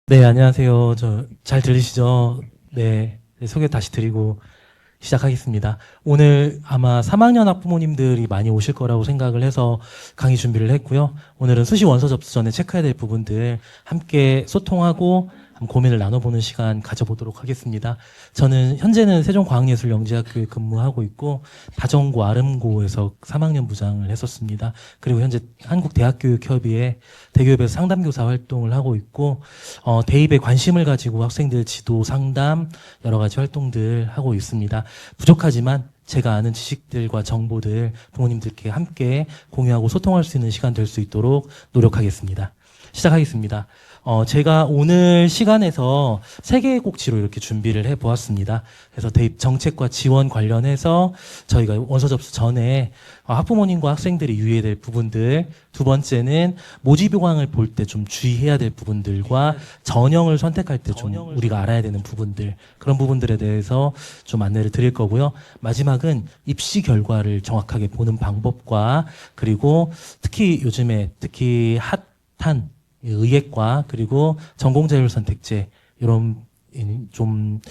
네, 안녕하세요. 잘 들리시죠? 네, 소개 다시 드리고 시작하겠습니다. 오늘 아마 3학년 학부모님들이 많이 오실 거라고 생각을 해서 강의 준비를 했고요. 오늘은 수시 원서 접수 전에 체크해야 될 부분들 함께 소통하고 한번 고민을 나눠보는 시간 가져보도록 하겠습니다. 저는 현재는 세종과학예술영재학교에 근무하고 있고 다정고 아름고에서 3학년 부장을 했었습니다. 그리고 현재 한국대학교육협의회 대교협에서 상담교사 활동을 하고 있고 대입에 관심을 가지고 학생들 지도 상담 여러 가지 활동들 하고 있습니다. 부족하지만 제가 아는 지식들과 정보들 부모님들께 함께 공유하고 소통할 수 있는 시간 될 수 있도록 노력하겠습니다. 시작하겠습니다. 제가 오늘 시간에서 3개의 꼭지로 이렇게 준비를 해보았습니다. 그래서 대입 정책과 지원 관련해서 저희가 원서 접수 전에 학부모님과 학생들이 유의해야 될 부분들, 두 번째는 모집 요강을 볼 때 좀 주의해야 될 부분들과 전형을 선택할 때 좀 우리가 알아야 되는 부분들, 그런 부분들에 대해서 좀 안내를 드릴 거고요. 마지막은 입시 결과를 정확하게 보는 방법과 그리고 특히 요즘에 핫한 의예과 그리고 전공자율 선택제 이런 좀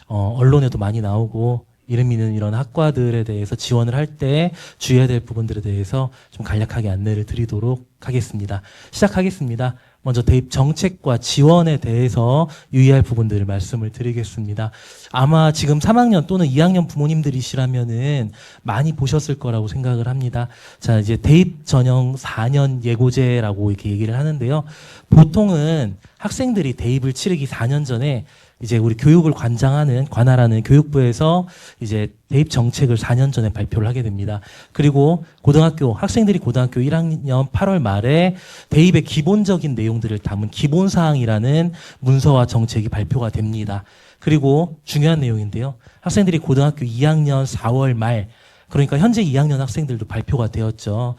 언론에도 많이 나오고 이름 있는 이런 학과들에 대해서 지원을 할 때 주의해야 될 부분들에 대해서 좀 간략하게 안내를 드리도록 하겠습니다. 시작하겠습니다. 먼저 대입 정책과 지원에 대해서 유의할 부분들을 말씀을 드리겠습니다. 아마 지금 3학년 또는 2학년 부모님들이시라면은 많이 보셨을 거라고 생각을 합니다. 자, 이제 대입 전형 4년 예고제라고 이렇게 얘기를 하는데요. 보통은 학생들이 대입을 치르기 4년 전에 이제 우리 교육을 관할하는 교육부에서 이제 대입 정책을 4년 전에 발표를 하게 됩니다. 그리고 학생들이 고등학교 1학년 8월 말에 대입의 기본적인 내용들을 담은 기본사항이라는 문서와 정책이 발표가 됩니다. 그리고 중요한 내용인데요. 학생들이 고등학교 2학년 4월 말, 그러니까 현재 2학년 학생들도 발표가 되었죠.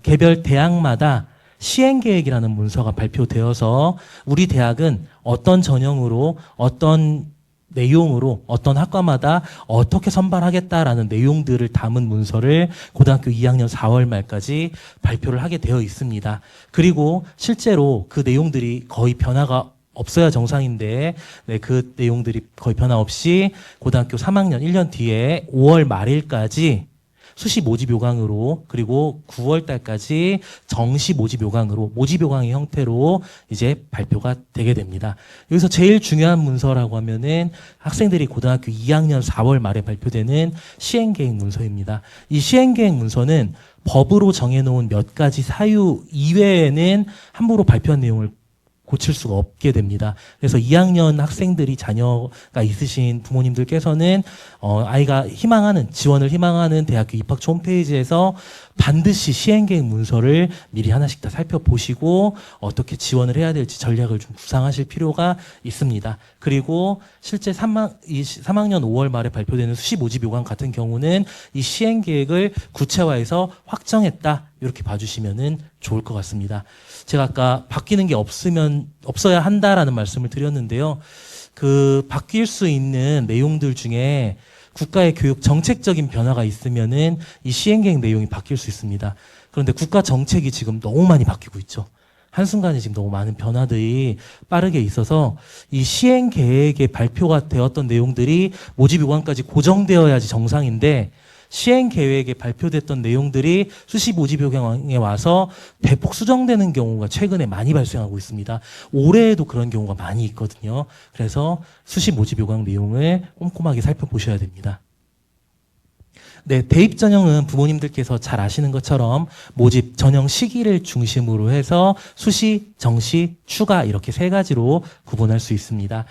개별 대학마다 시행계획이라는 문서가 발표되어서 우리 대학은 어떤 전형으로 어떤 내용으로 어떤 학과마다 어떻게 선발하겠다라는 내용들을 담은 문서를 고등학교 2학년 4월 말까지 발표를 하게 되어 있습니다. 그리고 실제로 그 내용들이 거의 변화가 없어야 정상인데 그 내용들이 거의 변화 없이 고등학교 3학년 1년 뒤에 5월 말일까지 수시 모집 요강으로 그리고 9월 달까지 정시 모집 요강으로 모집 요강의 형태로 이제 발표가 되게 됩니다. 여기서 제일 중요한 문서라고 하면은 학생들이 고등학교 2학년 4월 말에 발표되는 시행계획 문서입니다. 이 시행계획 문서는 법으로 정해놓은 몇 가지 사유 이외에는 함부로 발표한 내용을 고칠 수가 없게 됩니다. 그래서 2학년 학생들이 자녀가 있으신 부모님들께서는 아이가 지원을 희망하는 대학교 입학처 홈페이지에서 반드시 시행계획 문서를 미리 하나씩 다 살펴보시고 어떻게 지원을 해야 될지 전략을 좀 구상하실 필요가 있습니다. 그리고 실제 3학년 5월 말에 발표되는 수시 모집 요강 같은 경우는 이 시행계획을 구체화해서 확정했다, 이렇게 봐주시면 좋을 것 같습니다. 제가 아까 바뀌는 게 없어야 한다라는 말씀을 드렸는데요. 그 바뀔 수 있는 내용들 중에 국가의 교육 정책적인 변화가 있으면은 이 시행계획 내용이 바뀔 수 있습니다. 그런데 국가 정책이 지금 너무 많이 바뀌고 있죠. 한순간에 지금 너무 많은 변화들이 빠르게 있어서 이 시행계획에 발표가 되었던 내용들이 모집 요강까지 고정되어야지 정상인데 시행계획에 발표됐던 내용들이 수시 모집 요강에 와서 대폭 수정되는 경우가 최근에 많이 발생하고 있습니다. 올해에도 그런 경우가 많이 있거든요. 그래서 수시 모집 요강 내용을 꼼꼼하게 살펴보셔야 됩니다. 네, 대입 전형은 부모님들께서 잘 아시는 것처럼 모집 전형 시기를 중심으로 해서 수시, 정시, 추가 이렇게 3가지로 구분할 수 있습니다.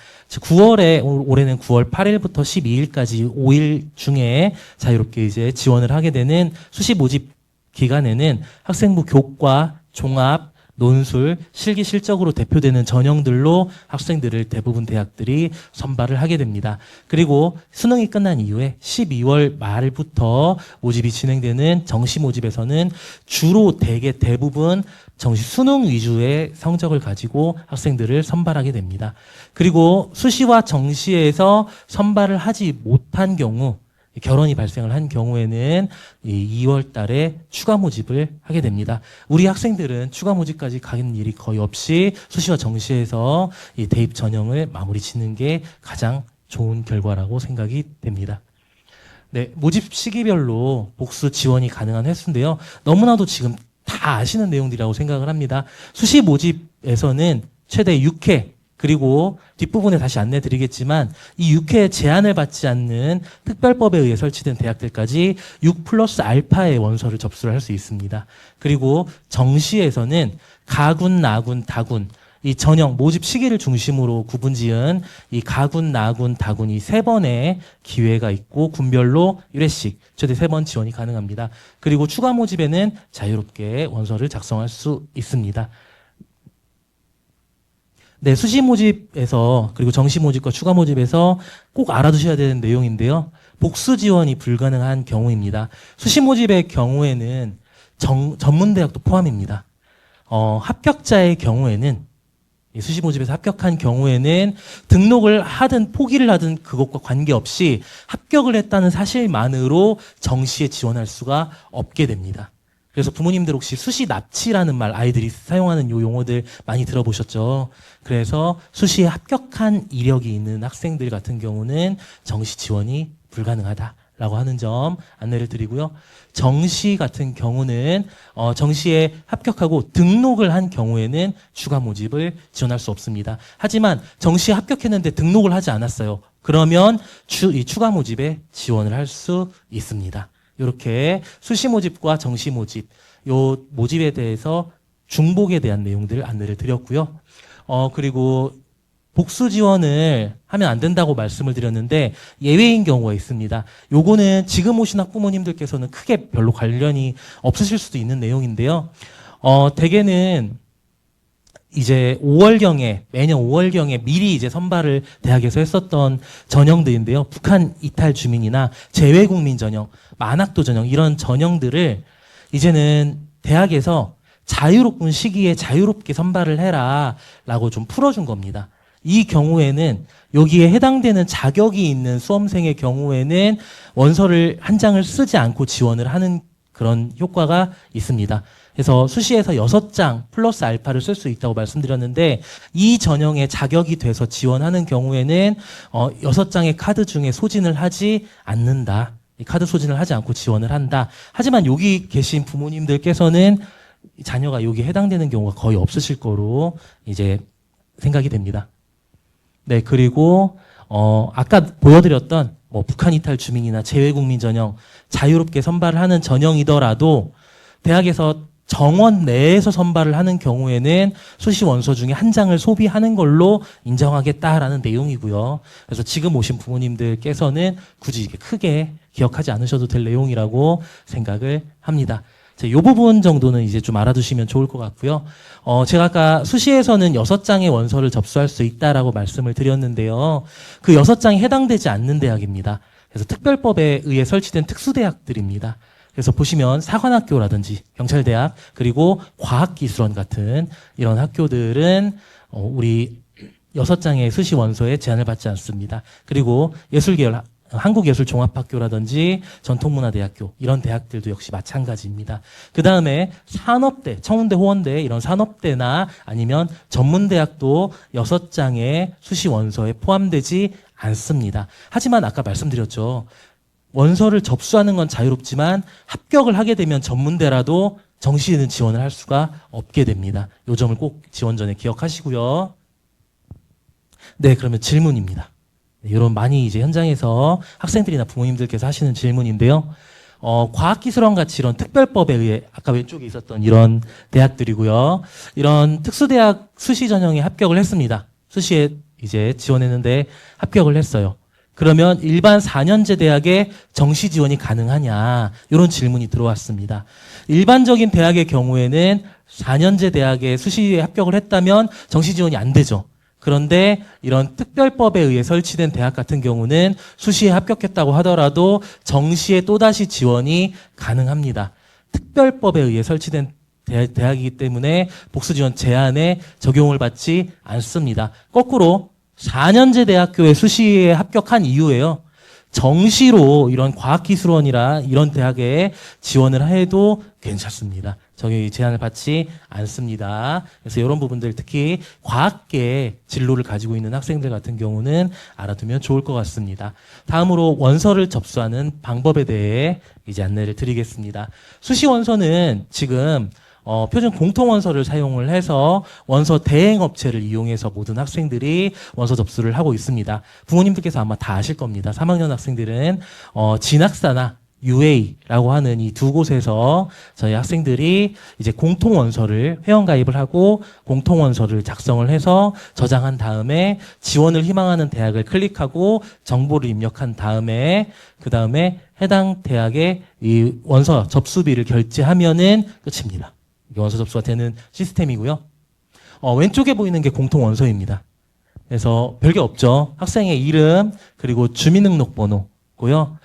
올해는 9월 8일부터 12일까지 5일 중에 자유롭게 이제 지원을 하게 되는 수시 모집 기간에는 학생부 교과, 종합, 논술, 실기 실적으로 대표되는 전형들로 학생들을 대부분 대학들이 선발을 하게 됩니다. 그리고 수능이 끝난 이후에 12월 말부터 모집이 진행되는 정시 모집에서는 주로 대부분 정시 수능 위주의 성적을 가지고 학생들을 선발하게 됩니다. 그리고 수시와 정시에서 선발을 하지 못한 경우, 결혼이 발생을 한 경우에는 이 2월 달에 추가 모집을 하게 됩니다. 우리 학생들은 추가 모집까지 가는 일이 거의 없이 수시와 정시에서 이 대입 전형을 마무리 짓는 게 가장 좋은 결과라고 생각이 됩니다. 네, 모집 시기별로 복수 지원이 가능한 횟수인데요. 너무나도 지금 다 아시는 내용들이라고 생각을 합니다. 수시 모집에서는 최대 6회, 그리고 뒷부분에 다시 안내 드리겠지만 이 6회 제한을 받지 않는 특별법에 의해 설치된 대학들까지 6+알파의 원서를 접수를 할 수 있습니다. 그리고 정시에서는 가군, 나군, 다군, 이 전형 모집 시기를 중심으로 구분지은 이 가군, 나군, 다군이 3번의 기회가 있고 군별로 1회씩 최대 3번 지원이 가능합니다. 그리고 추가 모집에는 자유롭게 원서를 작성할 수 있습니다. 네, 수시 모집에서 그리고 정시 모집과 추가 모집에서 꼭 알아두셔야 되는 내용인데요. 복수 지원이 불가능한 경우입니다. 수시 모집의 경우에는 전문대학도 포함입니다. 합격자의 경우에는 수시 모집에서 합격한 경우에는 등록을 하든 포기를 하든 그것과 관계없이 합격을 했다는 사실만으로 정시에 지원할 수가 없게 됩니다. 그래서 부모님들 혹시 수시 납치라는 말 아이들이 사용하는 요 용어들 많이 들어보셨죠? 그래서 수시에 합격한 이력이 있는 학생들 같은 경우는 정시 지원이 불가능하다라고 하는 점 안내를 드리고요. 정시 같은 경우는 정시에 합격하고 등록을 한 경우에는 추가 모집을 지원할 수 없습니다. 하지만 정시에 합격했는데 등록을 하지 않았어요. 그러면 이 추가 모집에 지원을 할 수 있습니다. 이렇게 수시 모집과 정시 모집, 요 모집에 대해서 중복에 대한 내용들을 안내를 드렸고요. 그리고 복수 지원을 하면 안 된다고 말씀을 드렸는데 예외인 경우가 있습니다. 요거는 지금 오신 학부모님들께서는 크게 별로 관련이 없으실 수도 있는 내용인데요. 대개는 이제 5월경에, 매년 5월경에 미리 이제 선발을 대학에서 했었던 전형들인데요. 북한 이탈 주민이나 재외국민 전형, 만학도 전형, 이런 전형들을 이제는 대학에서 자유로운 시기에 자유롭게 선발을 해라 라고 좀 풀어준 겁니다. 이 경우에는 여기에 해당되는 자격이 있는 수험생의 경우에는 원서를 한 장을 쓰지 않고 지원을 하는 그런 효과가 있습니다. 그래서 수시에서 6장 플러스 알파를 쓸 수 있다고 말씀드렸는데 이 전형에 자격이 돼서 지원하는 경우에는 6장의 카드 중에 소진을 하지 않는다. 이 카드 소진을 하지 않고 지원을 한다. 하지만 여기 계신 부모님들께서는 자녀가 여기에 해당되는 경우가 거의 없으실 거로 이제 생각이 됩니다. 네, 그리고 아까 보여드렸던 북한 이탈 주민이나 재외국민 전형 자유롭게 선발을 하는 전형이더라도 대학에서 정원 내에서 선발을 하는 경우에는 수시 원서 중에 한 장을 소비하는 걸로 인정하겠다라는 내용이고요. 그래서 지금 오신 부모님들께서는 굳이 이게 크게 기억하지 않으셔도 될 내용이라고 생각을 합니다. 이 부분 정도는 이제 좀 알아두시면 좋을 것 같고요. 제가 아까 수시에서는 6장의 원서를 접수할 수 있다라고 말씀을 드렸는데요. 그 6장이 해당되지 않는 대학입니다. 그래서 특별법에 의해 설치된 특수대학들입니다. 그래서 보시면 사관학교라든지 경찰대학 그리고 과학기술원 같은 이런 학교들은 우리 6장의 수시 원서에 제한을 받지 않습니다. 그리고 예술계열 한국예술종합학교라든지 전통문화대학교 이런 대학들도 역시 마찬가지입니다. 그 다음에 산업대, 청운대, 호원대 이런 산업대나 아니면 전문대학도 6장의 수시 원서에 포함되지 않습니다. 하지만 아까 말씀드렸죠. 원서를 접수하는 건 자유롭지만 합격을 하게 되면 전문대라도 정시에는 지원을 할 수가 없게 됩니다. 이 점을 꼭 지원 전에 기억하시고요. 네, 그러면 질문입니다. 이런 많이 이제 현장에서 학생들이나 부모님들께서 하시는 질문인데요. 과학기술원 같이 이런 특별법에 의해 아까 왼쪽에 있었던 이런 대학들이고요. 이런 특수대학 수시 전형에 합격을 했습니다. 수시에 이제 지원했는데 합격을 했어요. 그러면 일반 4년제 대학에 정시 지원이 가능하냐? 이런 질문이 들어왔습니다. 일반적인 대학의 경우에는 4년제 대학에 수시에 합격을 했다면 정시 지원이 안 되죠. 그런데 이런 특별법에 의해 설치된 대학 같은 경우는 수시에 합격했다고 하더라도 정시에 또다시 지원이 가능합니다. 특별법에 의해 설치된 대학이기 때문에 복수 지원 제한에 적용을 받지 않습니다. 거꾸로 4년제 대학교에 수시에 합격한 이후에요. 정시로 이런 과학기술원이라 이런 대학에 지원을 해도 괜찮습니다. 저희 제한을 받지 않습니다. 그래서 이런 부분들 특히 과학계 진로를 가지고 있는 학생들 같은 경우는 알아두면 좋을 것 같습니다. 다음으로 원서를 접수하는 방법에 대해 이제 안내를 드리겠습니다. 수시 원서는 지금 표준 공통 원서를 사용을 해서 원서 대행 업체를 이용해서 모든 학생들이 원서 접수를 하고 있습니다. 부모님들께서 아마 다 아실 겁니다. 3학년 학생들은 진학사나 UA라고 하는 이 두 곳에서 저희 학생들이 이제 공통 원서를 회원 가입을 하고 공통 원서를 작성을 해서 저장한 다음에 지원을 희망하는 대학을 클릭하고 정보를 입력한 다음에 그 다음에 해당 대학의 이 원서 접수비를 결제하면은 끝입니다. 이게 원서 접수가 되는 시스템이고요. 왼쪽에 보이는 게 공통 원서입니다. 그래서 별게 없죠. 학생의 이름 그리고 주민등록번호고요.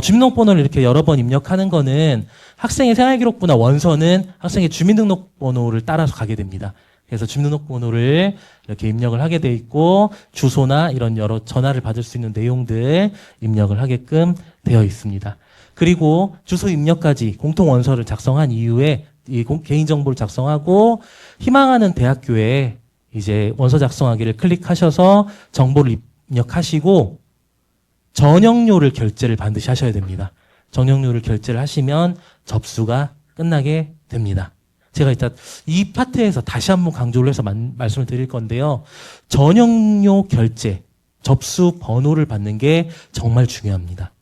주민등록번호를 이렇게 여러 번 입력하는 거는 학생의 생활기록부나 원서는 학생의 주민등록번호를 따라서 가게 됩니다. 그래서 주민등록번호를 이렇게 입력을 하게 돼 있고 주소나 이런 여러 전화를 받을 수 있는 내용들 입력을 하게끔 되어 있습니다. 그리고 주소 입력까지 공통 원서를 작성한 이후에 이 개인정보를 작성하고 희망하는 대학교에 이제 원서 작성하기를 클릭하셔서 정보를 입력하시고 전형료를 결제를 반드시 하셔야 됩니다. 전형료를 결제를 하시면 접수가 끝나게 됩니다. 제가 일단 이 파트에서 다시 한번 강조를 해서 말씀을 드릴 건데요. 전형료 결제, 접수 번호를 받는 게 정말 중요합니다.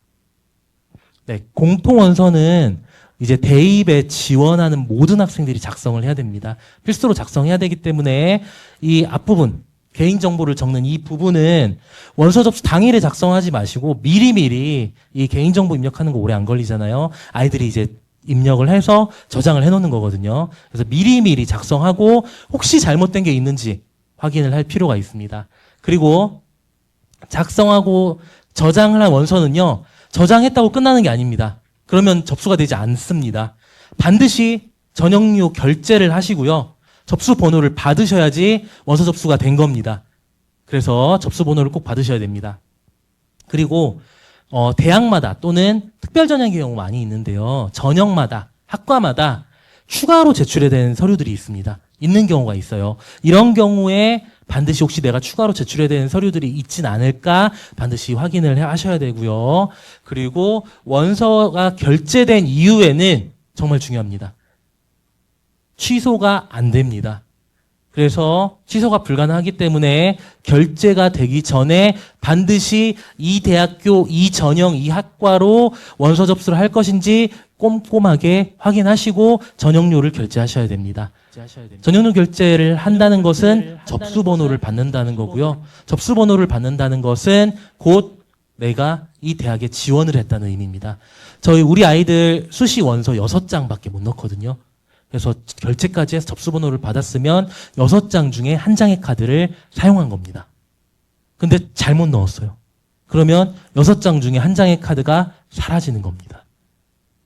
네, 공통 원서는 이제 대입에 지원하는 모든 학생들이 작성을 해야 됩니다. 필수로 작성해야 되기 때문에 이 앞부분 개인정보를 적는 이 부분은 원서 접수 당일에 작성하지 마시고 미리미리 이 개인정보 입력하는 거 오래 안 걸리잖아요. 아이들이 이제 입력을 해서 저장을 해놓는 거거든요. 그래서 미리미리 작성하고 혹시 잘못된 게 있는지 확인을 할 필요가 있습니다. 그리고 작성하고 저장을 한 원서는요. 저장했다고 끝나는 게 아닙니다. 그러면 접수가 되지 않습니다. 반드시 전형료 결제를 하시고요. 접수 번호를 받으셔야지 원서 접수가 된 겁니다. 그래서 접수 번호를 꼭 받으셔야 됩니다. 그리고 대학마다 또는 특별 전형의 경우 많이 있는데요. 전형마다 학과마다 추가로 제출해야 되는 서류들이 있습니다. 있는 경우가 있어요. 이런 경우에 반드시 혹시 내가 추가로 제출해야 되는 서류들이 있진 않을까 반드시 확인을 하셔야 되고요. 그리고 원서가 결제된 이후에는 정말 중요합니다. 취소가 안 됩니다. 그래서 취소가 불가능하기 때문에 결제가 되기 전에 반드시 이 대학교, 이 전형, 이 학과로 원서 접수를 할 것인지 꼼꼼하게 확인하시고 전형료를 결제하셔야 됩니다. 전형료 결제를 한다는 것은 접수번호를 받는다는 거고요. 접수번호를 받는다는 것은 곧 내가 이 대학에 지원을 했다는 의미입니다. 우리 아이들 수시 원서 6장밖에 못 넣거든요. 그래서 결제까지 해서 접수번호를 받았으면 6장 중에 1장의 카드를 사용한 겁니다. 근데 잘못 넣었어요. 그러면 6장 중에 1장의 카드가 사라지는 겁니다.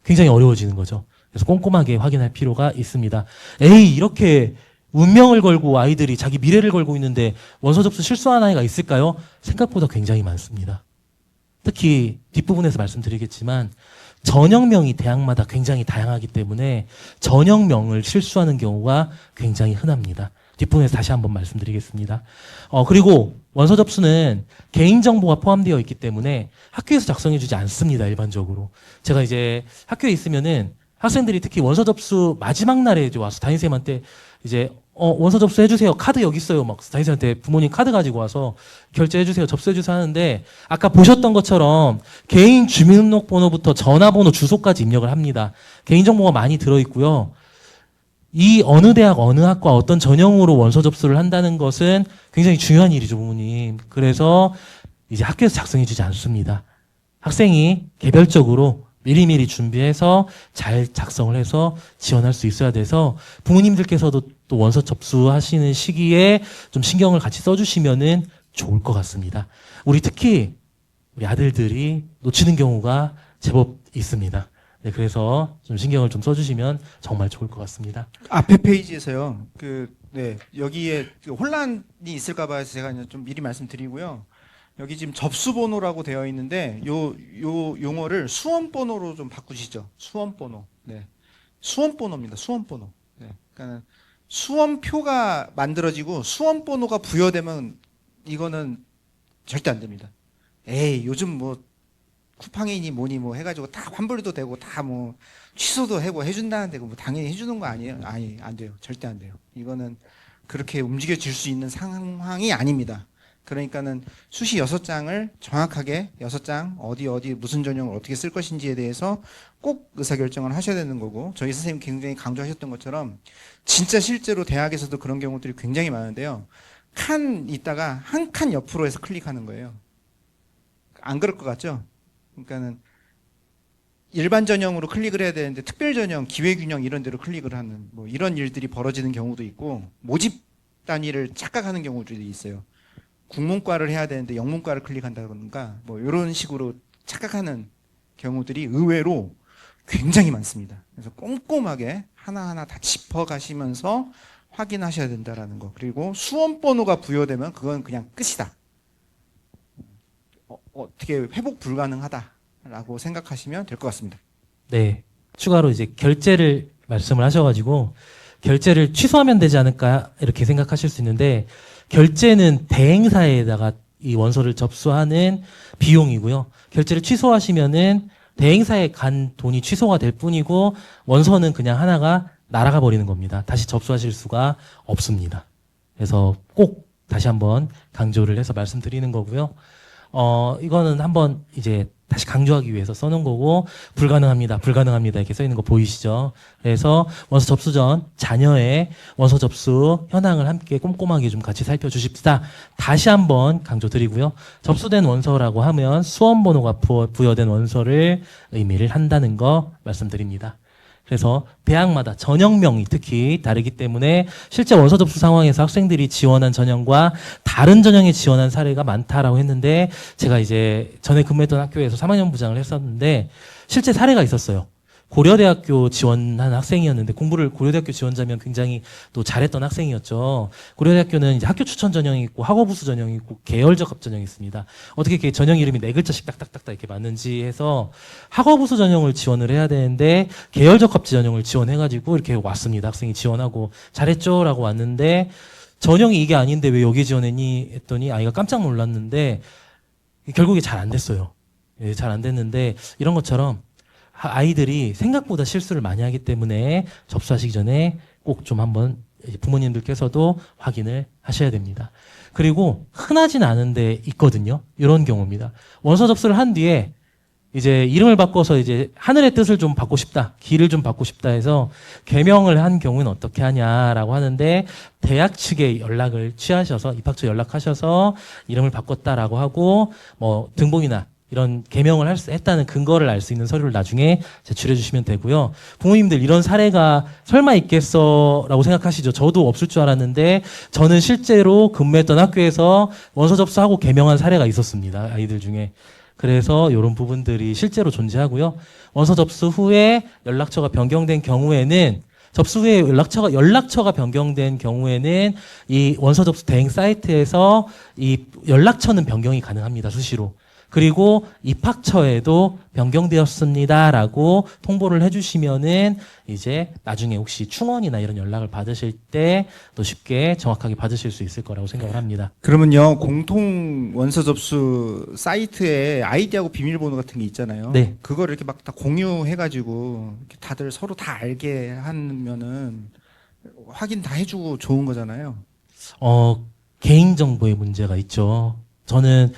굉장히 어려워지는 거죠. 그래서 꼼꼼하게 확인할 필요가 있습니다. 에이, 이렇게 운명을 걸고 아이들이 자기 미래를 걸고 있는데 원서 접수 실수한 아이가 있을까요? 생각보다 굉장히 많습니다. 특히 뒷부분에서 말씀드리겠지만 전형명이 대학마다 굉장히 다양하기 때문에 전형명을 실수하는 경우가 굉장히 흔합니다. 뒷부분에서 다시 한번 말씀드리겠습니다. 그리고 원서 접수는 개인정보가 포함되어 있기 때문에 학교에서 작성해주지 않습니다. 일반적으로. 제가 이제 학교에 있으면은 학생들이 특히 원서 접수 마지막 날에 이제 와서 담임선생님한테 이제 원서 접수해주세요. 카드 여기 있어요. 막 담임선생님한테 부모님 카드 가지고 와서 결제해주세요. 접수해주세요 하는데 아까 보셨던 것처럼 개인 주민등록번호부터 전화번호, 주소까지 입력을 합니다. 개인정보가 많이 들어있고요. 이 어느 대학, 어느 학과, 어떤 전형으로 원서 접수를 한다는 것은 굉장히 중요한 일이죠, 부모님. 그래서 이제 학교에서 작성해주지 않습니다. 학생이 개별적으로 미리미리 준비해서 잘 작성을 해서 지원할 수 있어야 돼서 부모님들께서도 또 원서 접수하시는 시기에 좀 신경을 같이 써주시면은 좋을 것 같습니다. 특히 우리 아들들이 놓치는 경우가 제법 있습니다. 네, 그래서 좀 신경을 좀 써주시면 정말 좋을 것 같습니다. 앞에 페이지에서요. 여기에 혼란이 있을까봐 해서 제가 좀 미리 말씀드리고요. 여기 지금 접수번호라고 되어 있는데 요 용어를 수험번호로 좀 바꾸시죠. 수험번호. 네. 수험번호입니다. 수험번호. 네. 그러니까 수험표가 만들어지고 수험번호가 부여되면 이거는 절대 안 됩니다. 에이, 요즘 뭐 쿠팡이니 뭐니 뭐 해가지고 다 환불도 되고 다 뭐 취소도 하고 해준다는데 뭐 당연히 해주는 거 아니에요? 아니, 안 돼요. 절대 안 돼요. 이거는 그렇게 움직여질 수 있는 상황이 아닙니다. 그러니까는 수시 6장을 정확하게 6장 어디 무슨 전형을 어떻게 쓸 것인지에 대해서 꼭 의사결정을 하셔야 되는 거고, 저희 선생님 굉장히 강조하셨던 것처럼 진짜 실제로 대학에서도 그런 경우들이 굉장히 많은데요. 칸 있다가 한 칸 옆으로 해서 클릭하는 거예요. 안 그럴 것 같죠? 그러니까는 일반 전형으로 클릭을 해야 되는데 특별 전형, 기회균형 이런 데로 클릭을 하는 뭐 이런 일들이 벌어지는 경우도 있고, 모집 단위를 착각하는 경우들이 있어요. 국문과를 해야 되는데 영문과를 클릭한다던가 뭐 이런 식으로 착각하는 경우들이 의외로 굉장히 많습니다. 그래서 꼼꼼하게 하나하나 다 짚어가시면서 확인하셔야 된다라는 거. 그리고 수험번호가 부여되면 그건 그냥 끝이다. 어떻게 회복 불가능하다라고 생각하시면 될 것 같습니다. 네. 추가로 이제 결제를 말씀을 하셔가지고 결제를 취소하면 되지 않을까 이렇게 생각하실 수 있는데, 결제는 대행사에다가 이 원서를 접수하는 비용이고요. 결제를 취소하시면은 대행사에 간 돈이 취소가 될 뿐이고 원서는 그냥 하나가 날아가 버리는 겁니다. 다시 접수하실 수가 없습니다. 그래서 꼭 다시 한번 강조를 해서 말씀드리는 거고요. 이거는 한번 이제 다시 강조하기 위해서 써놓은 거고, 불가능합니다. 불가능합니다. 이렇게 써 있는 거 보이시죠? 그래서 원서 접수 전 자녀의 원서 접수 현황을 함께 꼼꼼하게 좀 같이 살펴주십시다. 다시 한번 강조드리고요. 접수된 원서라고 하면 수험번호가 부여된 원서를 의미를 한다는 거 말씀드립니다. 그래서 대학마다 전형명이 특히 다르기 때문에 실제 원서 접수 상황에서 학생들이 지원한 전형과 다른 전형에 지원한 사례가 많다라고 했는데, 제가 이제 전에 근무했던 학교에서 3학년 부장을 했었는데 실제 사례가 있었어요. 고려대학교 지원한 학생이었는데, 공부를 고려대학교 지원자면 굉장히 또 잘했던 학생이었죠. 고려대학교는 이제 학교 추천 전형이 있고 학업우수 전형이 있고 계열적합 전형이 있습니다. 어떻게 이렇게 전형 이름이 4글자씩 딱딱딱딱 이렇게 맞는지 해서 학업우수 전형을 지원을 해야 되는데 계열적합 전형을 지원해가지고 이렇게 왔습니다. 학생이 지원하고 잘했죠? 라고 왔는데, 전형이 이게 아닌데 왜 여기 지원했니? 했더니 아이가 깜짝 놀랐는데 결국에 잘 안 됐어요. 예, 잘 안 됐는데, 이런 것처럼 아이들이 생각보다 실수를 많이 하기 때문에 접수하시기 전에 꼭 좀 한번 부모님들께서도 확인을 하셔야 됩니다. 그리고 흔하진 않은데 있거든요. 이런 경우입니다. 원서 접수를 한 뒤에 이제 이름을 바꿔서 이제 하늘의 뜻을 좀 받고 싶다, 길을 좀 받고 싶다 해서 개명을 한 경우는 어떻게 하냐라고 하는데, 대학 측에 연락을 취하셔서 입학처 연락하셔서 이름을 바꿨다라고 하고 뭐 등본이나 이런 개명을 했다는 근거를 알 수 있는 서류를 나중에 제출해 주시면 되고요. 부모님들 이런 사례가 설마 있겠어라고 생각하시죠. 저도 없을 줄 알았는데 저는 실제로 근무했던 학교에서 원서 접수하고 개명한 사례가 있었습니다. 아이들 중에. 그래서 이런 부분들이 실제로 존재하고요. 원서 접수 후에 연락처가 변경된 경우에는, 접수 후에 연락처가 변경된 경우에는 이 원서 접수 대행 사이트에서 이 연락처는 변경이 가능합니다. 수시로. 그리고 입학처에도 변경되었습니다라고 통보를 해주시면은 이제 나중에 혹시 충원이나 이런 연락을 받으실 때 또 쉽게 정확하게 받으실 수 있을 거라고 생각을 합니다. 그러면요, 공통 원서 접수 사이트에 아이디하고 비밀번호 같은 게 있잖아요. 네. 그거를 이렇게 막 다 공유해가지고 이렇게 다들 서로 다 알게 하면은 확인 다 해주고 좋은 거잖아요. 개인정보의 문제가 있죠. 저는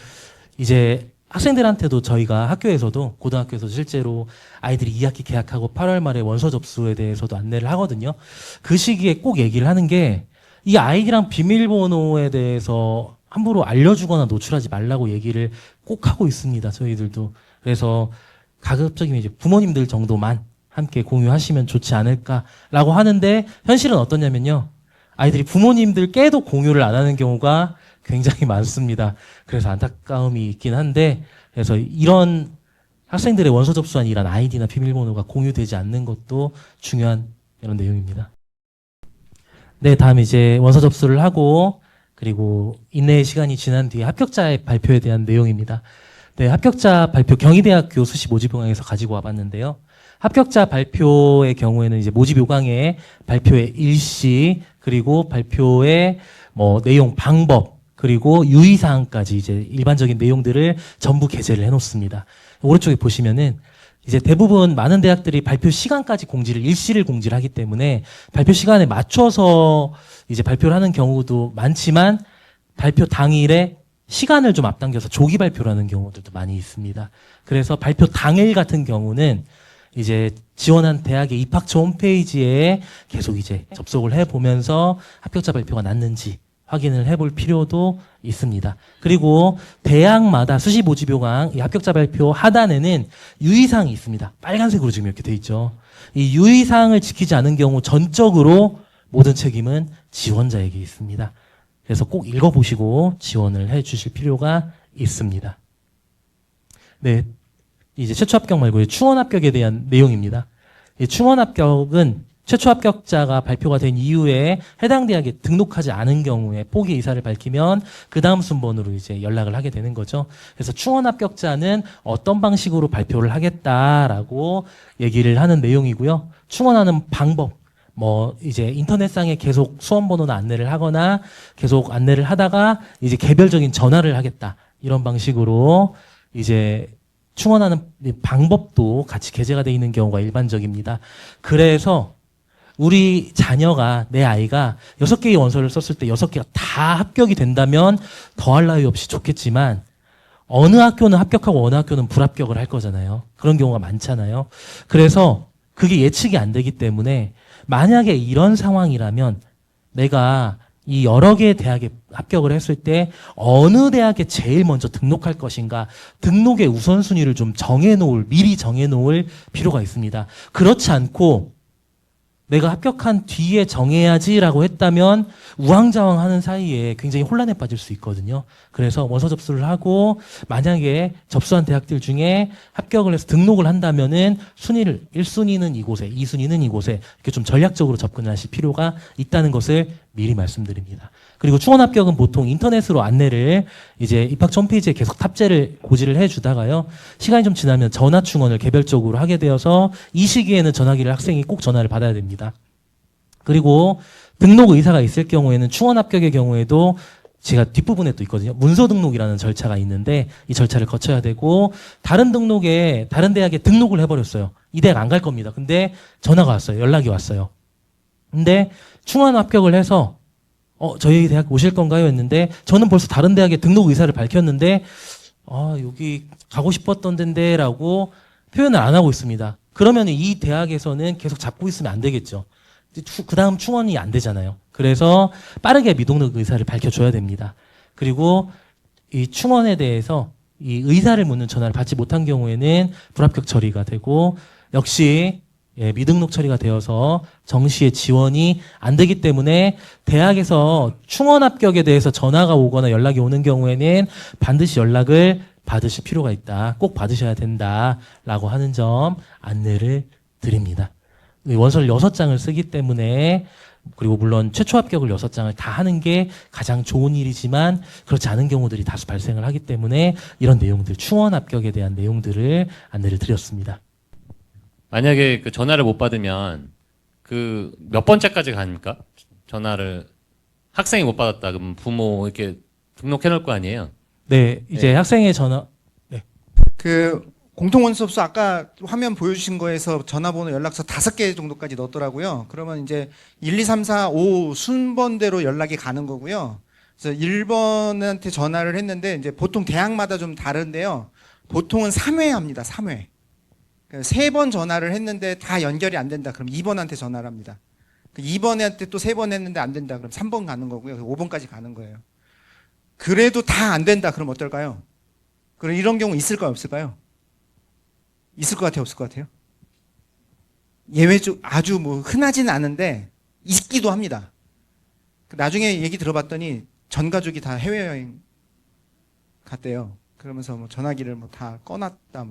이제 학생들한테도 저희가 학교에서도, 고등학교에서도 실제로 아이들이 2학기 개학하고 8월 말에 원서 접수에 대해서도 안내를 하거든요. 그 시기에 꼭 얘기를 하는 게, 이 아이디랑 비밀번호에 대해서 함부로 알려주거나 노출하지 말라고 얘기를 꼭 하고 있습니다. 저희들도. 그래서 가급적이면 이제 부모님들 정도만 함께 공유하시면 좋지 않을까라고 하는데, 현실은 어떠냐면요, 아이들이 부모님들께도 공유를 안 하는 경우가 굉장히 많습니다. 그래서 안타까움이 있긴 한데, 그래서 이런 학생들의 원서 접수한 이런 아이디나 비밀번호가 공유되지 않는 것도 중요한 이런 내용입니다. 네, 다음 이제 원서 접수를 하고 그리고 인내의 시간이 지난 뒤에 합격자의 발표에 대한 내용입니다. 네, 합격자 발표 경희대학교 수시 모집 요강에서 가지고 와봤는데요. 합격자 발표의 경우에는 이제 모집 요강에 발표의 일시, 그리고 발표의 뭐 내용, 방법, 그리고 유의사항까지 이제 일반적인 내용들을 전부 게재를 해놓습니다. 오른쪽에 보시면은 이제 대부분 많은 대학들이 발표 시간까지 일시를 공지를 하기 때문에 발표 시간에 맞춰서 이제 발표를 하는 경우도 많지만 발표 당일에 시간을 좀 앞당겨서 조기 발표를 하는 경우들도 많이 있습니다. 그래서 발표 당일 같은 경우는 이제 지원한 대학의 입학처 홈페이지에 계속 이제 접속을 해보면서 합격자 발표가 났는지 확인을 해볼 필요도 있습니다. 그리고 대학마다 수시 모집 요강 이 합격자 발표 하단에는 유의사항이 있습니다. 빨간색으로 지금 이렇게 돼 있죠. 이 유의사항을 지키지 않은 경우 전적으로 모든 책임은 지원자에게 있습니다. 그래서 꼭 읽어보시고 지원을 해주실 필요가 있습니다. 네, 이제 최초 합격 말고 충원 합격에 대한 내용입니다. 이 충원 합격은 최초 합격자가 발표가 된 이후에 해당 대학에 등록하지 않은 경우에 포기 의사를 밝히면 그 다음 순번으로 이제 연락을 하게 되는 거죠. 그래서 충원 합격자는 어떤 방식으로 발표를 하겠다라고 얘기를 하는 내용이고요. 충원하는 방법, 뭐 이제 인터넷상에 계속 수험번호나 안내를 하거나 계속 안내를 하다가 이제 개별적인 전화를 하겠다 이런 방식으로 이제 충원하는 방법도 같이 게재가 되어 있는 경우가 일반적입니다. 그래서 우리 자녀가, 내 아이가 6개의 원서를 썼을 때 6개가 다 합격이 된다면 더할 나위 없이 좋겠지만 어느 학교는 합격하고 어느 학교는 불합격을 할 거잖아요. 그런 경우가 많잖아요. 그래서 그게 예측이 안 되기 때문에 만약에 이런 상황이라면 내가 이 여러 개의 대학에 합격을 했을 때 어느 대학에 제일 먼저 등록할 것인가 등록의 우선순위를 좀 미리 정해놓을 필요가 있습니다. 그렇지 않고 내가 합격한 뒤에 정해야지라고 했다면 우왕좌왕하는 사이에 굉장히 혼란에 빠질 수 있거든요. 그래서 원서 접수를 하고 만약에 접수한 대학들 중에 합격을 해서 등록을 한다면은 순위를 1순위는 이곳에, 2순위는 이곳에 이렇게 좀 전략적으로 접근하실 필요가 있다는 것을 미리 말씀드립니다. 그리고 충원 합격은 보통 인터넷으로 안내를 이제 입학처 홈페이지에 계속 탑재를 고지를 해주다가요. 시간이 좀 지나면 전화 충원을 개별적으로 하게 되어서 이 시기에는 전화기를 학생이 꼭 전화를 받아야 됩니다. 그리고 등록 의사가 있을 경우에는 충원 합격의 경우에도 제가 뒷부분에 또 있거든요. 문서 등록이라는 절차가 있는데 이 절차를 거쳐야 되고 다른 대학에 등록을 해버렸어요. 이 대학 안 갈 겁니다. 근데 전화가 왔어요. 연락이 왔어요. 근데 충원 합격을 해서 저희 대학 오실 건가요? 했는데 저는 벌써 다른 대학에 등록 의사를 밝혔는데 여기 가고 싶었던 데인데 라고 표현을 안 하고 있습니다. 그러면 이 대학에서는 계속 잡고 있으면 안 되겠죠. 그 다음 충원이 안 되잖아요. 그래서 빠르게 미등록 의사를 밝혀줘야 됩니다. 그리고 이 충원에 대해서 이 의사를 묻는 전화를 받지 못한 경우에는 불합격 처리가 되고 역시 미등록 처리가 되어서 정시에 지원이 안 되기 때문에 대학에서 충원 합격에 대해서 전화가 오거나 연락이 오는 경우에는 반드시 연락을 받으실 필요가 있다. 꼭 받으셔야 된다라고 하는 점 안내를 드립니다. 원서를 6장을 쓰기 때문에 그리고 물론 최초 합격을 6장을 다 하는 게 가장 좋은 일이지만 그렇지 않은 경우들이 다수 발생을 하기 때문에 이런 내용들, 충원 합격에 대한 내용들을 안내를 드렸습니다. 만약에 그 전화를 못 받으면 그 몇 번째까지 갑니까? 전화를 학생이 못 받았다 그러면 부모 이렇게 등록해 놓을 거 아니에요? 네, 이제 학생의 전화 그 공통원서 접수 아까 화면 보여주신 거에서 전화번호 연락처 5개 정도까지 넣었더라고요. 그러면 이제 1, 2, 3, 4, 5 순번대로 연락이 가는 거고요. 그래서 1번한테 전화를 했는데 이제 보통 대학마다 좀 다른데요. 보통은 3회 합니다. 3회. 3번 전화를 했는데 다 연결이 안 된다. 그럼 2번한테 전화를 합니다. 2번한테 또 3번 했는데 안 된다. 그럼 3번 가는 거고요. 5번까지 가는 거예요. 그래도 다 안 된다. 그럼 어떨까요? 그럼 이런 경우 있을까요? 없을까요? 있을 것 같아요? 없을 것 같아요? 예외적 아주 뭐 흔하지는 않은데 있기도 합니다. 나중에 얘기 들어봤더니 전 가족이 다 해외여행 갔대요. 그러면서 뭐 전화기를 뭐 다 꺼놨다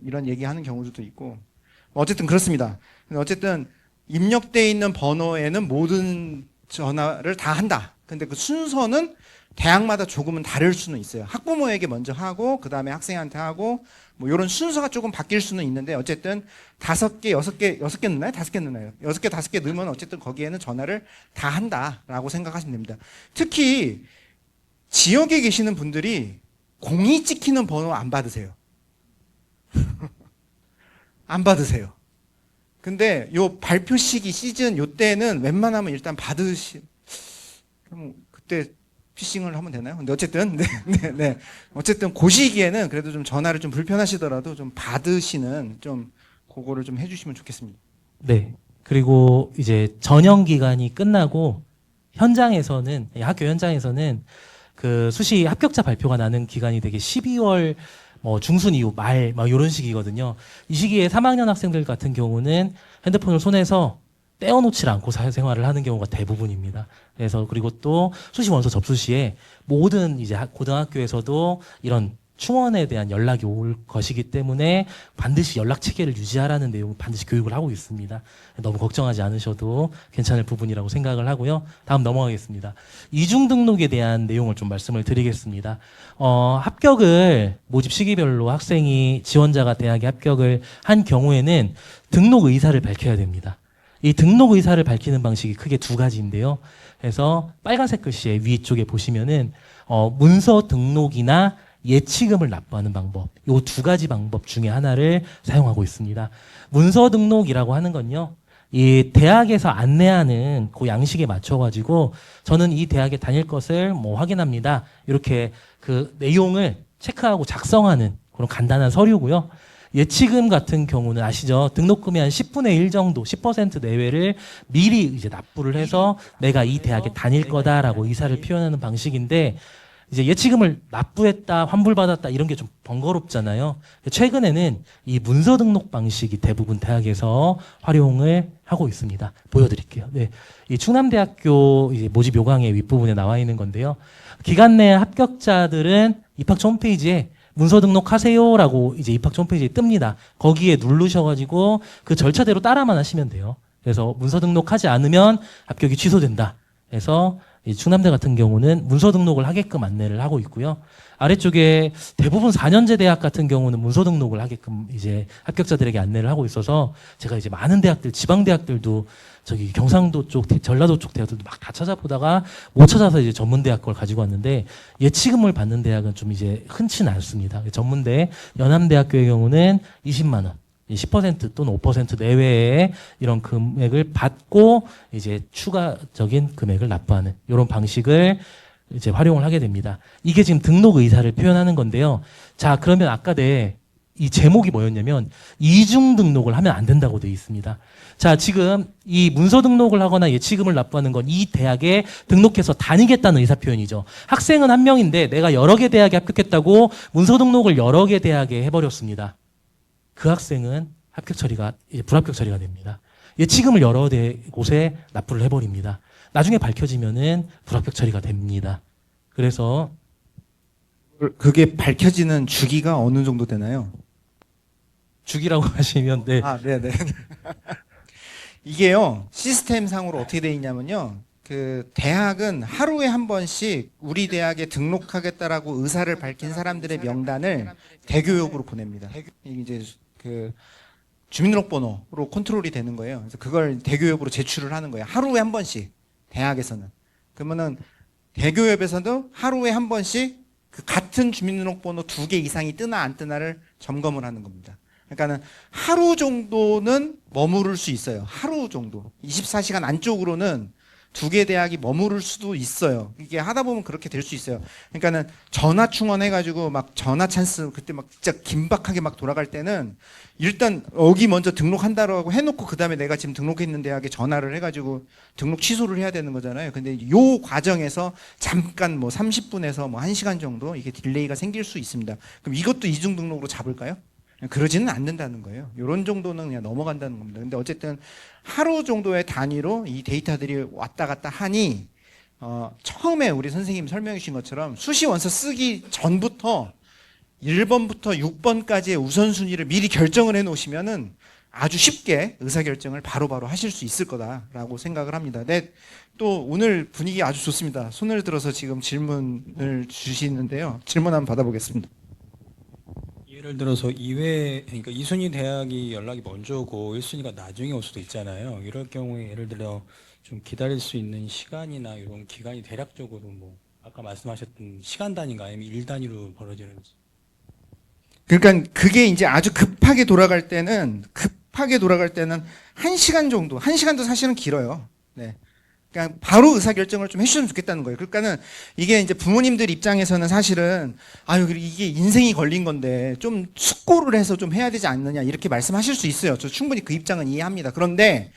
이런 얘기하는 경우도 있고 어쨌든 그렇습니다. 어쨌든 입력돼 있는 번호에는 모든 전화를 다 한다. 근데 그 순서는 대학마다 조금은 다를 수는 있어요. 학부모에게 먼저 하고 그 다음에 학생한테 하고 뭐 이런 순서가 조금 바뀔 수는 있는데 어쨌든 5개, 6개 넣나요? 5개 넣나요? 6개, 5개 넣으면 어쨌든 거기에는 전화를 다 한다라고 생각하시면 됩니다. 특히 지역에 계시는 분들이 공이 찍히는 번호 안 받으세요. 안 받으세요. 근데 요 발표 시기 시즌 요 때는 웬만하면 일단 그럼 그때 피싱을 하면 되나요? 근데 어쨌든 네. 어쨌든 그 시기에는 그래도 좀 전화를 좀 불편하시더라도 좀 받으시는 좀 그거를 좀 해주시면 좋겠습니다. 네. 그리고 이제 전형 기간이 끝나고 현장에서는 학교 현장에서는 그 수시 합격자 발표가 나는 기간이 되게 12월 뭐 중순 이후 말 막 이런 시기거든요. 이 시기에 3학년 학생들 같은 경우는 핸드폰을 손에서 떼어놓지 않고 사회생활을 하는 경우가 대부분입니다. 그래서 그리고 또 수시 원서 접수 시에 모든 이제 고등학교에서도 이런 충원에 대한 연락이 올 것이기 때문에 반드시 연락 체계를 유지하라는 내용을 반드시 교육을 하고 있습니다. 너무 걱정하지 않으셔도 괜찮을 부분이라고 생각을 하고요. 다음 넘어가겠습니다. 이중 등록에 대한 내용을 좀 말씀을 드리겠습니다. 합격을 모집 시기별로 학생이 지원자가 대학에 합격을 한 경우에는 등록 의사를 밝혀야 됩니다. 이 등록 의사를 밝히는 방식이 크게 두 가지인데요. 그래서 빨간색 글씨의 위쪽에 보시면은 문서 등록이나 예치금을 납부하는 방법, 이 두 가지 방법 중에 하나를 사용하고 있습니다. 문서 등록이라고 하는 건요, 이 대학에서 안내하는 그 양식에 맞춰가지고 저는 이 대학에 다닐 것을 뭐 확인합니다. 이렇게 그 내용을 체크하고 작성하는 그런 간단한 서류고요. 예치금 같은 경우는 아시죠? 등록금의 한 10분의 1 정도, 10% 내외를 미리 이제 납부를 해서 내가 이 대학에 다닐 거다라고 의사를 표현하는 방식인데, 이제 예치금을 납부했다, 환불받았다 이런 게 좀 번거롭잖아요. 최근에는 이 문서 등록 방식이 대부분 대학에서 활용을 하고 있습니다. 보여드릴게요. 네, 이 충남대학교 이제 모집 요강의 윗부분에 나와 있는 건데요. 기간 내 합격자들은 입학처 홈페이지에 문서 등록하세요라고 이제 입학처 홈페이지에 뜹니다. 거기에 누르셔가지고 그 절차대로 따라만 하시면 돼요. 그래서 문서 등록하지 않으면 합격이 취소된다. 그래서 이 충남대 같은 경우는 문서 등록을 하게끔 안내를 하고 있고요. 아래쪽에 대부분 4년제 대학 같은 경우는 문서 등록을 하게끔 이제 합격자들에게 안내를 하고 있어서 제가 이제 많은 대학들, 지방 대학들도 저기 경상도 쪽, 전라도 쪽 대학들도 막 다 찾아보다가 못 찾아서 이제 전문대학 걸 가지고 왔는데 예치금을 받는 대학은 좀 이제 흔치는 않습니다. 전문대, 연암대학교의 경우는 20만 원. 10% 또는 5% 내외의 이런 금액을 받고 이제 추가적인 금액을 납부하는 이런 방식을 이제 활용을 하게 됩니다. 이게 지금 등록 의사를 표현하는 건데요. 자, 그러면 아까 이 제목이 뭐였냐면 이중 등록을 하면 안 된다고 되어 있습니다. 자, 지금 이 문서 등록을 하거나 예치금을 납부하는 건 이 대학에 등록해서 다니겠다는 의사 표현이죠. 학생은 한 명인데 내가 여러 개 대학에 합격했다고 문서 등록을 여러 개 대학에 해버렸습니다. 그 학생은 합격 처리가 이제 불합격 처리가 됩니다. 예치금을 여러 곳에 납부를 해버립니다. 나중에 밝혀지면은 불합격 처리가 됩니다. 그래서 그게 밝혀지는 주기가 어느 정도 되나요? 주기라고 하시면 네. 네네. 이게요, 시스템 상으로 어떻게 돼 있냐면요. 그 대학은 하루에 한 번씩 우리 대학에 등록하겠다라고 의사를 밝힌 사람들의 명단을 대교육으로 보냅니다. 이게 이제 그 주민등록번호로 컨트롤이 되는 거예요. 그래서 그걸 대교협으로 제출을 하는 거예요. 하루에 한 번씩 대학에서는. 그러면은 대교협에서도 하루에 한 번씩 그 같은 주민등록번호 2개 이상이 뜨나 안 뜨나를 점검을 하는 겁니다. 그러니까는 하루 정도는 머무를 수 있어요. 하루 정도. 24시간 안쪽으로는 2개 대학이 머무를 수도 있어요. 이게 하다 보면 그렇게 될 수 있어요. 그러니까는 전화 충원해가지고 막 전화 찬스 그때 막 진짜 긴박하게 막 돌아갈 때는 일단 여기 먼저 등록한다고 해놓고 그 다음에 내가 지금 등록했는 대학에 전화를 해가지고 등록 취소를 해야 되는 거잖아요. 근데 요 과정에서 잠깐 뭐 30분에서 뭐 1시간 정도 이게 딜레이가 생길 수 있습니다. 그럼 이것도 이중 등록으로 잡을까요? 그러지는 않는다는 거예요. 이런 정도는 그냥 넘어간다는 겁니다. 근데 어쨌든 하루 정도의 단위로 이 데이터들이 왔다 갔다 하니 처음에 우리 선생님 설명해 주신 것처럼 수시 원서 쓰기 전부터 1번부터 6번까지의 우선순위를 미리 결정을 해 놓으시면은 아주 쉽게 의사결정을 바로바로 하실 수 있을 거다라고 생각을 합니다. 네, 또 오늘 분위기 아주 좋습니다. 손을 들어서 지금 질문을 주시는데요. 질문 한번 받아보겠습니다. 예를 들어서 2회, 그러니까 2순위 대학이 연락이 먼저 오고 1순위가 나중에 올 수도 있잖아요. 이럴 경우에 예를 들어 좀 기다릴 수 있는 시간이나 이런 기간이 대략적으로 뭐 아까 말씀하셨던 시간 단위인가 아니면 일 단위로 벌어지는지. 그러니까 그게 이제 아주 급하게 돌아갈 때는 1시간 정도, 1시간도 사실은 길어요. 네. 그러니까 바로 의사결정을 좀 해주시면 좋겠다는 거예요. 그러니까는 이게 이제 부모님들 입장에서는 사실은 아유 이게 인생이 걸린 건데 좀 숙고를 해서 좀 해야 되지 않느냐 이렇게 말씀하실 수 있어요. 저 충분히 그 입장은 이해합니다. 그런데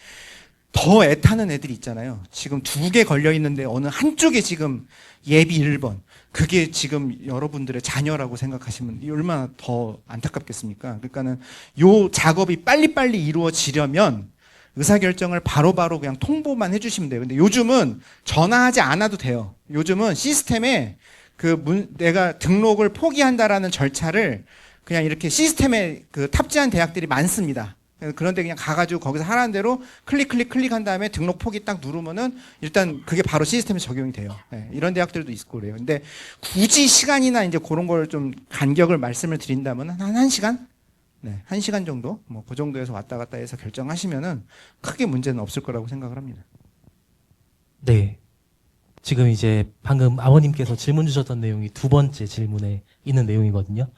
더 애타는 애들이 있잖아요. 지금 2개 걸려 있는데 어느 한쪽에 지금 예비 1번. 그게 지금 여러분들의 자녀라고 생각하시면 얼마나 더 안타깝겠습니까? 그러니까는 요 작업이 빨리빨리 이루어지려면 의사결정을 바로바로 그냥 통보만 해주시면 돼요. 근데 요즘은 전화하지 않아도 돼요. 요즘은 시스템에 내가 등록을 포기한다라는 절차를 그냥 이렇게 시스템에 탑재한 대학들이 많습니다. 그런데 그냥 가가지고 거기서 하라는 대로 클릭한 다음에 등록 포기 딱 누르면은 일단 그게 바로 시스템에 적용이 돼요. 네, 이런 대학들도 있고 그래요. 근데 굳이 시간이나 이제 그런 걸 좀 간격을 말씀을 드린다면 한 1시간? 네, 1시간 정도? 뭐 그 정도에서 왔다 갔다 해서 결정하시면은 크게 문제는 없을 거라고 생각을 합니다. 네. 지금 이제 방금 아버님께서 질문 주셨던 내용이 두 번째 질문에 있는 내용이거든요.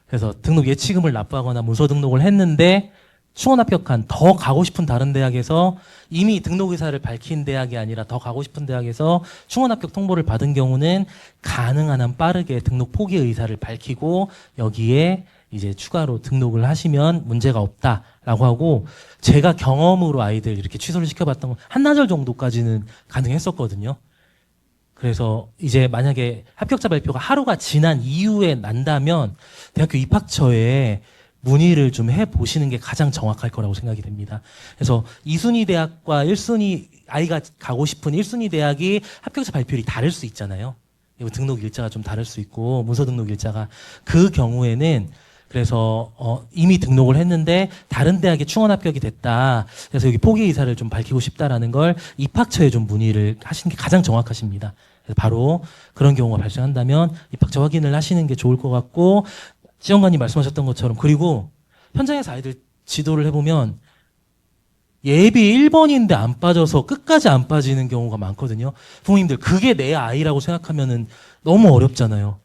그래서 등록 예치금을 납부하거나 문서 등록을 했는데 충원 합격한 더 가고 싶은 다른 대학에서 이미 등록 의사를 밝힌 대학이 아니라 더 가고 싶은 대학에서 충원 합격 통보를 받은 경우는 가능한 한 빠르게 등록 포기 의사를 밝히고 여기에 이제 추가로 등록을 하시면 문제가 없다라고 하고 제가 경험으로 아이들 이렇게 취소를 시켜봤던 건 한나절 정도까지는 가능했었거든요. 그래서 이제 만약에 합격자 발표가 하루가 지난 이후에 난다면 대학교 입학처에 문의를 좀 해보시는 게 가장 정확할 거라고 생각이 됩니다. 그래서 2순위 대학과 1순위, 아이가 가고 싶은 1순위 대학이 합격자 발표율이 다를 수 있잖아요. 등록 일자가 좀 다를 수 있고, 문서 등록 일자가. 그 경우에는 그래서 이미 등록을 했는데 다른 대학에 충원 합격이 됐다. 그래서 여기 포기 의사를 좀 밝히고 싶다라는 걸 입학처에 좀 문의를 하시는 게 가장 정확하십니다. 그래서 바로 그런 경우가 발생한다면 입학처 확인을 하시는 게 좋을 것 같고, 지원관님 말씀하셨던 것처럼 그리고 현장에서 아이들 지도를 해보면 예비 1번인데 안 빠져서 끝까지 안 빠지는 경우가 많거든요. 부모님들 그게 내 아이라고 생각하면은 너무 어렵잖아요.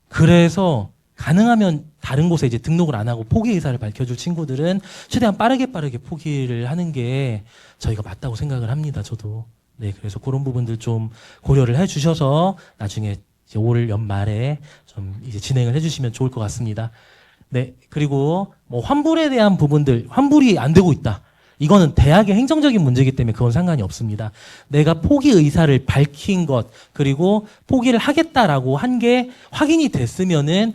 그래서 가능하면 다른 곳에 이제 등록을 안 하고 포기 의사를 밝혀줄 친구들은 최대한 빠르게 포기를 하는 게 저희가 맞다고 생각을 합니다. 저도. 네, 그래서 그런 부분들 좀 고려를 해주셔서 나중에 이제 올 연말에 좀 이제 진행을 해주시면 좋을 것 같습니다. 네, 그리고 뭐 환불에 대한 부분들, 환불이 안 되고 있다. 이거는 대학의 행정적인 문제이기 때문에 그건 상관이 없습니다. 내가 포기 의사를 밝힌 것, 그리고 포기를 하겠다라고 한 게 확인이 됐으면은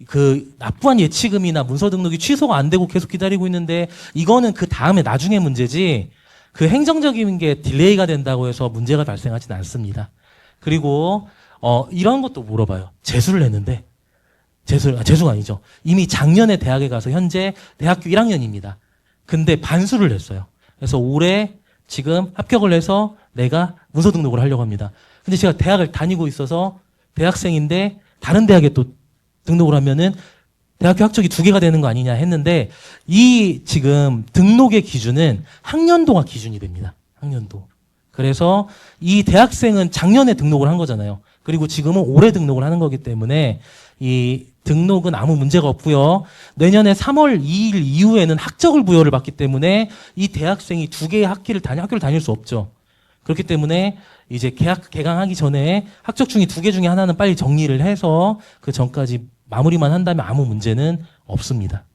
그 납부한 예치금이나 문서 등록이 취소가 안 되고 계속 기다리고 있는데 이거는 그 다음에 나중에 문제지 그 행정적인 게 딜레이가 된다고 해서 문제가 발생하지는 않습니다. 그리고 이런 것도 물어봐요. 재수를 했는데 재수가 아니죠. 이미 작년에 대학에 가서 현재 대학교 1학년입니다. 근데 반수를 했어요. 그래서 올해 지금 합격을 해서 내가 문서 등록을 하려고 합니다. 근데 제가 대학을 다니고 있어서 대학생인데 다른 대학에 또 등록을 하면은 대학교 학적이 2개가 되는 거 아니냐 했는데 이 지금 등록의 기준은 학년도가 기준이 됩니다. 학년도. 그래서 이 대학생은 작년에 등록을 한 거잖아요. 그리고 지금은 올해 등록을 하는 거기 때문에 이 등록은 아무 문제가 없고요. 내년에 3월 2일 이후에는 학적을 부여를 받기 때문에 이 대학생이 2개의 학교를 다닐 수 없죠. 그렇기 때문에 이제 개강하기 전에 학적 중에 2개 중에 하나는 빨리 정리를 해서 그 전까지 마무리만 한다면 아무 문제는 없습니다.